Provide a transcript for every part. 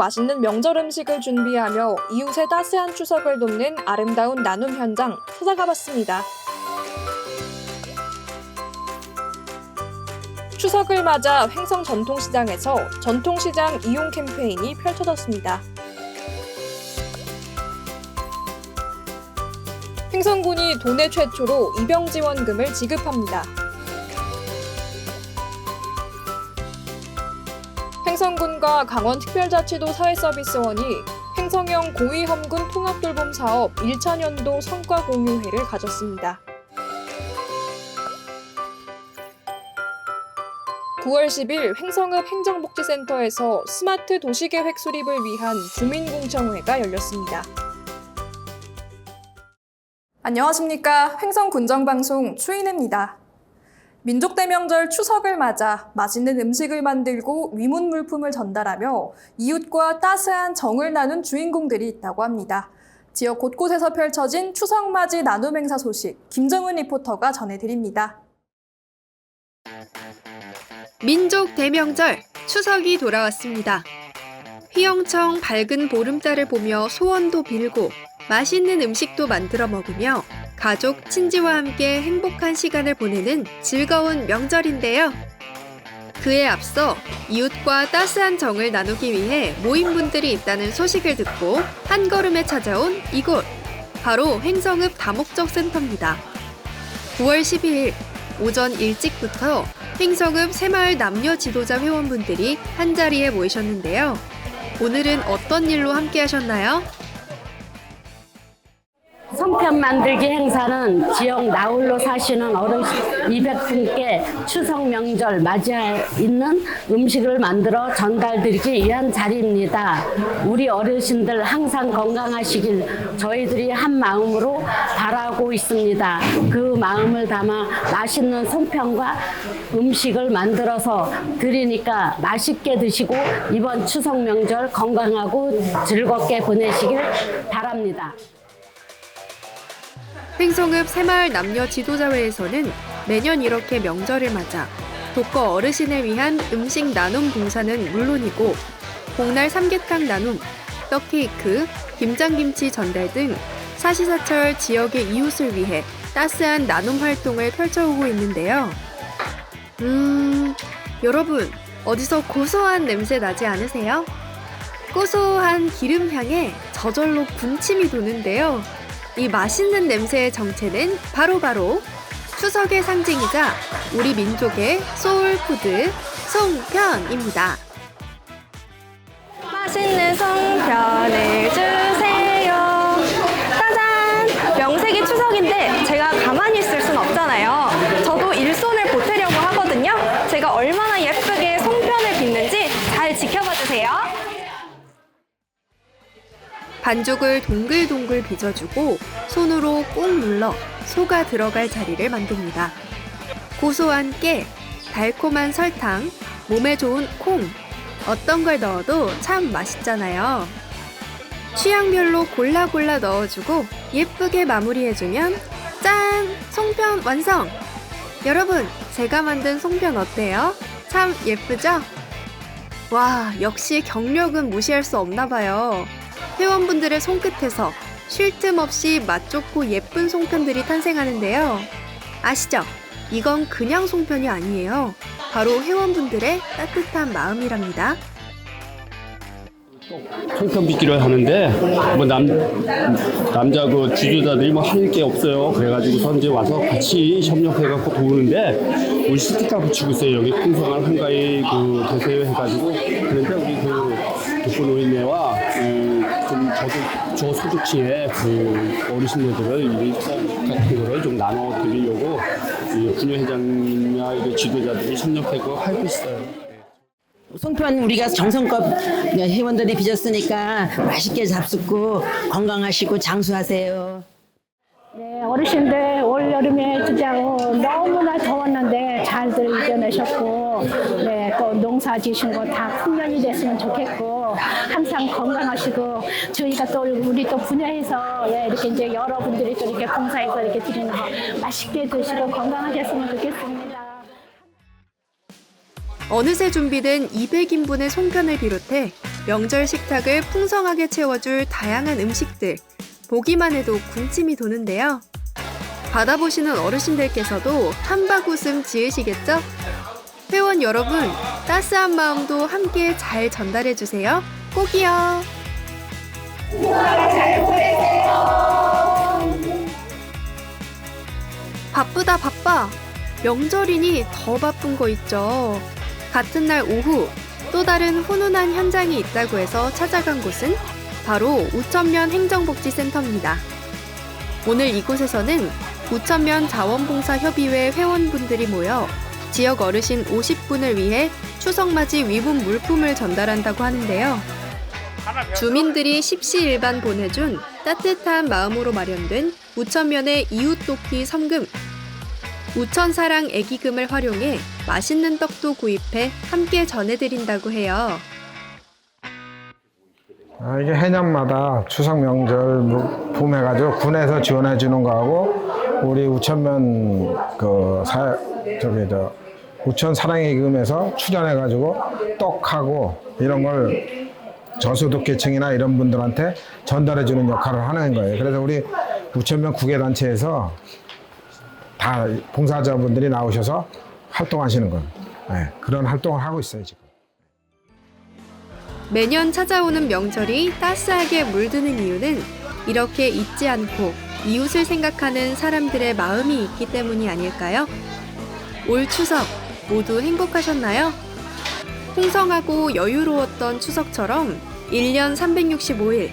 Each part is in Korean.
맛있는 명절 음식을 준비하며 이웃의 따스한 추석을 돕는 아름다운 나눔 현장 찾아가 봤습니다. 추석을 맞아 횡성 전통시장에서 전통시장 이용 캠페인이 펼쳐졌습니다. 횡성군이 도내 최초로 입영지원금을 지급합니다. 횡성군과 강원특별자치도 사회서비스원이 횡성형 고위험군 통합돌봄 사업 1차년도 성과 공유회를 가졌습니다. 9월 10일 횡성읍 행정복지센터에서 스마트 도시계획 수립을 위한 주민공청회가 열렸습니다. 안녕하십니까. 횡성군정방송 추인혜입니다. 민족대명절 추석을 맞아 맛있는 음식을 만들고 위문 물품을 전달하며 이웃과 따스한 정을 나눈 주인공들이 있다고 합니다. 지역 곳곳에서 펼쳐진 추석맞이 나눔 행사 소식 김정은 리포터가 전해드립니다. 민족 대명절 추석이 돌아왔습니다. 휘영청 밝은 보름달을 보며 소원도 빌고 맛있는 음식도 만들어 먹으며 가족, 친지와 함께 행복한 시간을 보내는 즐거운 명절인데요. 그에 앞서 이웃과 따스한 정을 나누기 위해 모인 분들이 있다는 소식을 듣고 한 걸음에 찾아온 이곳, 바로 횡성읍 다목적 센터입니다. 9월 12일 오전 일찍부터 횡성읍 새마을 남녀 지도자 회원분들이 한자리에 모이셨는데요. 오늘은 어떤 일로 함께 하셨나요? 송편 만들기 행사는 지역 나홀로 사시는 어르신 200분께 추석 명절 맞이해 있는 음식을 만들어 전달드리기 위한 자리입니다. 우리 어르신들 항상 건강하시길 저희들이 한 마음으로 바라고 있습니다. 그 마음을 담아 맛있는 송편과 음식을 만들어서 드리니까 맛있게 드시고 이번 추석 명절 건강하고 즐겁게 보내시길 바랍니다. 횡성읍 새마을 남녀 지도자회에서는 매년 이렇게 명절을 맞아 독거 어르신을 위한 음식 나눔 봉사는 물론이고 복날 삼계탕 나눔, 떡케이크, 김장김치 전달 등 사시사철 지역의 이웃을 위해 따스한 나눔 활동을 펼쳐오고 있는데요. 여러분, 어디서 고소한 냄새 나지 않으세요? 고소한 기름향에 저절로 군침이 도는데요. 이 맛있는 냄새의 정체는 바로 추석의 상징이자 우리 민족의 소울푸드 송편입니다. 맛있는 송편을 주세요. 짜잔! 명색이 추석인데 제가 가만히 있을 순 없잖아요. 저도 일손을 보태려고 하거든요. 제가 얼마나 예쁘게 송편을 빚는지 잘 지켜봐 주세요. 반죽을 동글동글 빚어주고 손으로 꾹 눌러 소가 들어갈 자리를 만듭니다. 고소한 깨, 달콤한 설탕, 몸에 좋은 콩, 어떤 걸 넣어도 참 맛있잖아요. 취향별로 골라 넣어주고 예쁘게 마무리해주면 짠! 송편 완성! 여러분, 제가 만든 송편 어때요? 참 예쁘죠? 와, 역시 경력은 무시할 수 없나 봐요. 회원분들의 손끝에서 쉴 틈 없이 맛 좋고 예쁜 송편들이 탄생하는데요. 아시죠? 이건 그냥 송편이 아니에요. 바로 회원분들의 따뜻한 마음이랍니다. 송편 빚기를 하는데 뭐 남자 그 지도자들이 뭐 할 게 없어요. 그래가지고 이제 와서 같이 협력해갖고 도우는데 우리 스티커 붙이고 있어요. 여기 풍성한 한가위 그 대세요 해가지고. 그런데 우리 그 독거노인네와 좀 저소득층의 그 어르신들을 이 같은 거를 좀 나눠드리려고 이 분회장님이나 이 지도자들이 협력하고 하고 있어요. 송편 우리가 정성껏 회원들이 빚었으니까 맛있게 잡숫고 건강하시고 장수하세요. 네, 어르신들 올 여름에 주자고 너무나 더웠는데 잘들 이겨내셨고, 네, 또 농사 지신 거 다 풍년이 됐으면 좋겠고, 항상 건강하시고, 저희가 또 우리 또 분야에서 이렇게 이제 여러분들이 또 이렇게 봉사해서 이렇게 드리는 거 맛있게 드시고 건강하셨으면 좋겠습니다. 어느새 준비된 200인분의 송편을 비롯해 명절 식탁을 풍성하게 채워줄 다양한 음식들. 보기만 해도 군침이 도는데요. 받아보시는 어르신들께서도 한박 웃음 지으시겠죠? 회원 여러분, 따스한 마음도 함께 잘 전달해주세요. 꼭이요. 바쁘다 바빠. 명절이니 더 바쁜 거 있죠. 같은 날 오후 또 다른 훈훈한 현장이 있다고 해서 찾아간 곳은 바로 우천면 행정복지센터입니다. 오늘 이곳에서는 우천면 자원봉사협의회 회원분들이 모여 지역 어르신 50분을 위해 추석맞이 위문 물품을 전달한다고 하는데요. 주민들이 십시일반 보내준 따뜻한 마음으로 마련된 우천면의 이웃돕기 섬금. 우천사랑 애기금을 활용해 맛있는 떡도 구입해 함께 전해드린다고 해요. 이게 해년마다 추석 명절 봄해가지고 군에서 지원해 주는 거하고 우리 우천면 우천 사랑의금에서 출연해가지고 떡하고 이런 걸 저소득계층이나 이런 분들한테 전달해 주는 역할을 하는 거예요. 그래서 우리 우천면 구계단체에서 다 봉사자분들이 나오셔서 활동하시는 건 그런 활동을 하고 있어요 지금. 매년 찾아오는 명절이 따스하게 물드는 이유는 이렇게 잊지 않고 이웃을 생각하는 사람들의 마음이 있기 때문이 아닐까요? 올 추석 모두 행복하셨나요? 풍성하고 여유로웠던 추석처럼 1년 365일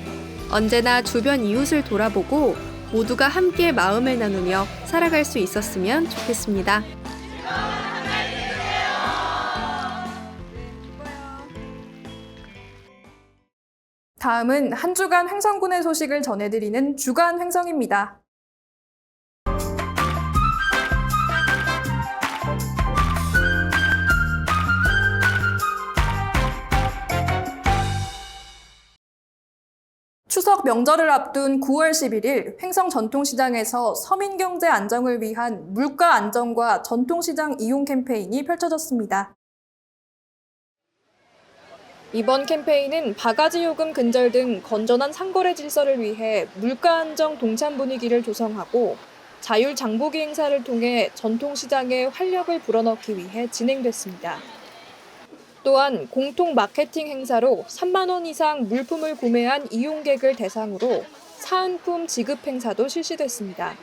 언제나 주변 이웃을 돌아보고 모두가 함께 마음을 나누며 살아갈 수 있었으면 좋겠습니다. 다음은 한 주간 횡성군의 소식을 전해드리는 주간 횡성입니다. 추석 명절을 앞둔 9월 11일 횡성 전통시장에서 서민 경제 안정을 위한 물가 안정과 전통시장 이용 캠페인이 펼쳐졌습니다. 이번 캠페인은 바가지 요금 근절 등 건전한 상거래 질서를 위해 물가 안정 동참 분위기를 조성하고 자율 장보기 행사를 통해 전통시장에 활력을 불어넣기 위해 진행됐습니다. 또한 공통 마케팅 행사로 3만 원 이상 물품을 구매한 이용객을 대상으로 사은품 지급 행사도 실시됐습니다.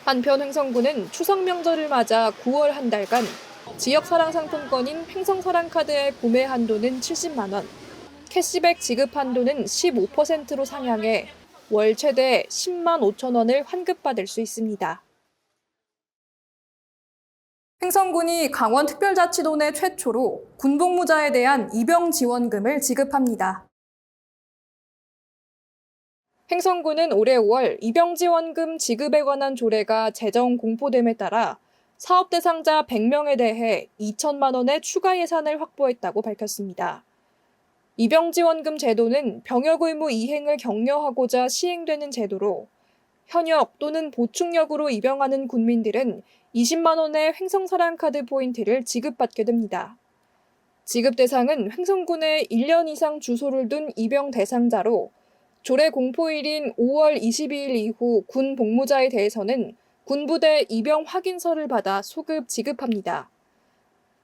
한편 횡성군은 추석 명절을 맞아 9월 한 달간 지역 사랑 상품권인 횡성사랑카드의 구매 한도는 70만 원, 캐시백 지급 한도는 15%로 상향해 월 최대 10만 5천 원을 환급받을 수 있습니다. 횡성군이 강원특별자치도 내 최초로 군복무자에 대한 입영 지원금을 지급합니다. 횡성군은 올해 5월 입영 지원금 지급에 관한 조례가 제정 공포됨에 따라 사업 대상자 100명에 대해 2천만 원의 추가 예산을 확보했다고 밝혔습니다. 입영 지원금 제도는 병역 의무 이행을 격려하고자 시행되는 제도로 현역 또는 보충역으로 입영하는 군민들은 20만 원의 횡성사랑카드 포인트를 지급받게 됩니다. 지급 대상은 횡성군에 1년 이상 주소를 둔 입영 대상자로 조례 공포일인 5월 22일 이후 군 복무자에 대해서는 군부대 입영 확인서를 받아 소급 지급합니다.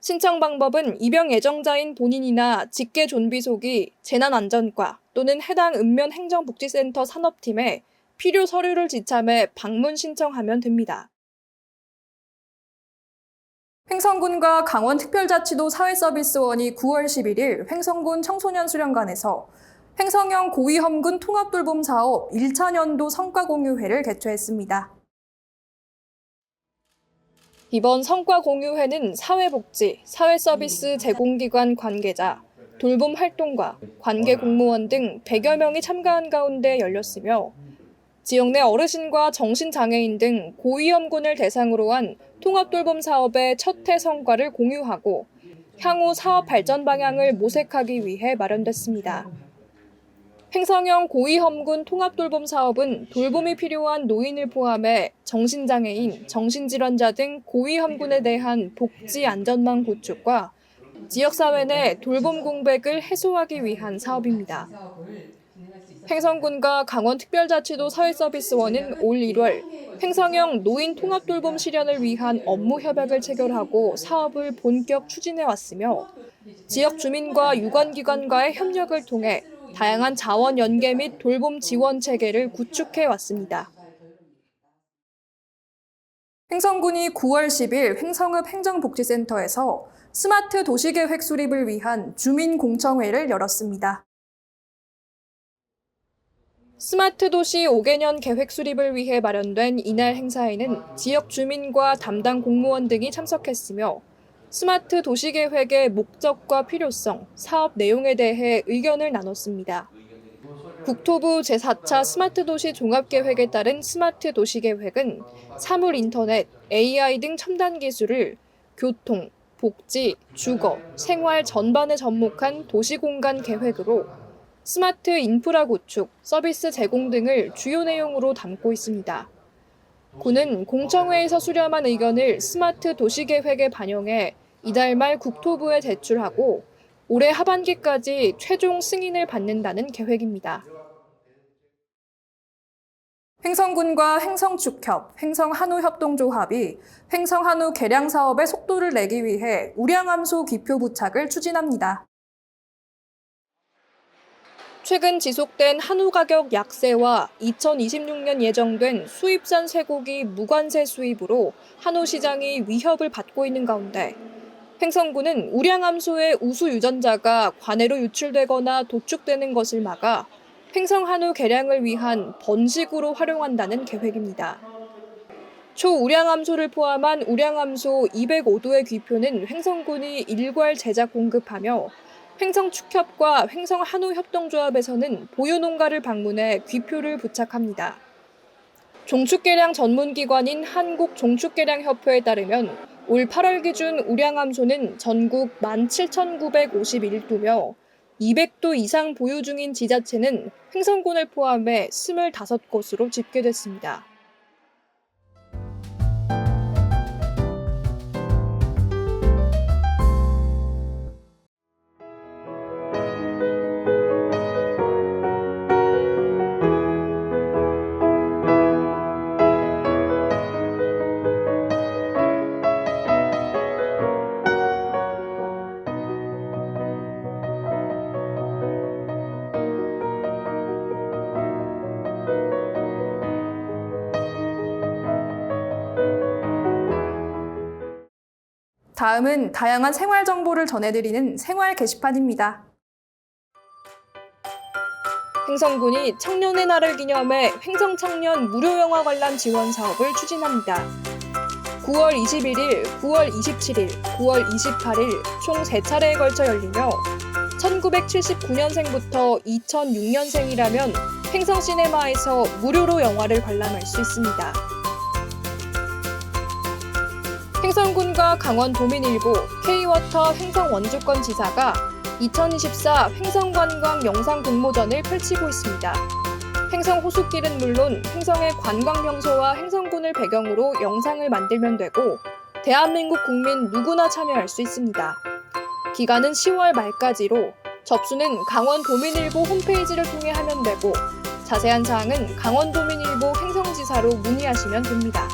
신청 방법은 입영 예정자인 본인이나 직계 존비속이 재난안전과 또는 해당 읍면 행정복지센터 산업팀에 필요 서류를 지참해 방문 신청하면 됩니다. 횡성군과 강원특별자치도 사회서비스원이 9월 11일 횡성군 청소년 수련관에서 횡성형 고위험군 통합돌봄 사업 1차 년도 성과 공유회를 개최했습니다. 이번 성과 공유회는 사회복지, 사회서비스 제공기관 관계자, 돌봄 활동가, 관계 공무원 등 100여 명이 참가한 가운데 열렸으며 지역 내 어르신과 정신장애인 등 고위험군을 대상으로 한 통합돌봄 사업의 첫 해 성과를 공유하고 향후 사업 발전 방향을 모색하기 위해 마련됐습니다. 횡성형 고위험군 통합돌봄 사업은 돌봄이 필요한 노인을 포함해 정신장애인, 정신질환자 등 고위험군에 대한 복지 안전망 구축과 지역사회 내 돌봄 공백을 해소하기 위한 사업입니다. 횡성군과 강원특별자치도 사회서비스원은 올 1월 횡성형 노인 통합돌봄 실현을 위한 업무 협약을 체결하고 사업을 본격 추진해 왔으며 지역 주민과 유관기관과의 협력을 통해 다양한 자원 연계 및 돌봄 지원 체계를 구축해 왔습니다. 횡성군이 9월 10일 횡성읍 행정복지센터에서 스마트 도시계획 수립을 위한 주민공청회를 열었습니다. 스마트 도시 5개년 계획 수립을 위해 마련된 이날 행사에는 지역 주민과 담당 공무원 등이 참석했으며 스마트 도시 계획의 목적과 필요성, 사업 내용에 대해 의견을 나눴습니다. 국토부 제4차 스마트 도시 종합계획에 따른 스마트 도시 계획은 사물 인터넷, AI 등 첨단 기술을 교통, 복지, 주거, 생활 전반에 접목한 도시 공간 계획으로 스마트 인프라 구축, 서비스 제공 등을 주요 내용으로 담고 있습니다. 군은 공청회에서 수렴한 의견을 스마트 도시 계획에 반영해 이달 말 국토부에 제출하고 올해 하반기까지 최종 승인을 받는다는 계획입니다. 횡성군과 횡성축협, 횡성한우협동조합이 횡성한우 개량 사업의 속도를 내기 위해 우량함소 기표 부착을 추진합니다. 최근 지속된 한우 가격 약세와 2026년 예정된 수입산 쇠고기 무관세 수입으로 한우 시장이 위협을 받고 있는 가운데 횡성군은 우량함소의 우수 유전자가 관해로 유출되거나 도축되는 것을 막아 횡성한우 개량을 위한 번식으로 활용한다는 계획입니다. 초우량함소를 포함한 우량함소 205도의 귀표는 횡성군이 일괄 제작 공급하며 횡성축협과 횡성한우협동조합에서는 보유농가를 방문해 귀표를 부착합니다. 종축개량 전문기관인 한국종축개량협회에 따르면 올 8월 기준 우량함소는 전국 17,951도며 200도 이상 보유 중인 지자체는 횡성군을 포함해 25곳으로 집계됐습니다. 다음은 다양한 생활 정보를 전해드리는 생활 게시판입니다. 횡성군이 청년의 날을 기념해 횡성청년 무료영화 관람 지원 사업을 추진합니다. 9월 21일, 9월 27일, 9월 28일 총 3차례에 걸쳐 열리며 1979년생부터 2006년생이라면 횡성시네마에서 무료로 영화를 관람할 수 있습니다. 횡성군과 강원도민일보, K워터 횡성원주권지사가 2024 횡성관광 영상공모전을 펼치고 있습니다. 횡성 호숫길은 물론 횡성의 관광명소와 횡성군을 배경으로 영상을 만들면 되고 대한민국 국민 누구나 참여할 수 있습니다. 기간은 10월 말까지로 접수는 강원도민일보 홈페이지를 통해 하면 되고 자세한 사항은 강원도민일보 횡성지사로 문의하시면 됩니다.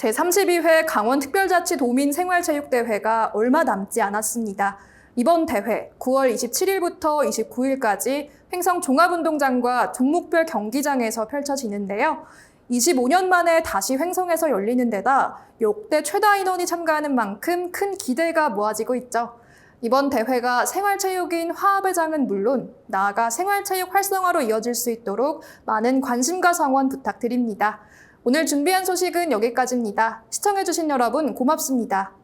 제32회 강원특별자치 도민생활체육대회가 얼마 남지 않았습니다. 이번 대회 9월 27일부터 29일까지 횡성 종합운동장과 종목별 경기장에서 펼쳐지는데요. 25년 만에 다시 횡성에서 열리는 데다 역대 최다 인원이 참가하는 만큼 큰 기대가 모아지고 있죠. 이번 대회가 생활체육인 화합회장은 물론 나아가 생활체육 활성화로 이어질 수 있도록 많은 관심과 성원 부탁드립니다. 오늘 준비한 소식은 여기까지입니다. 시청해주신 여러분 고맙습니다.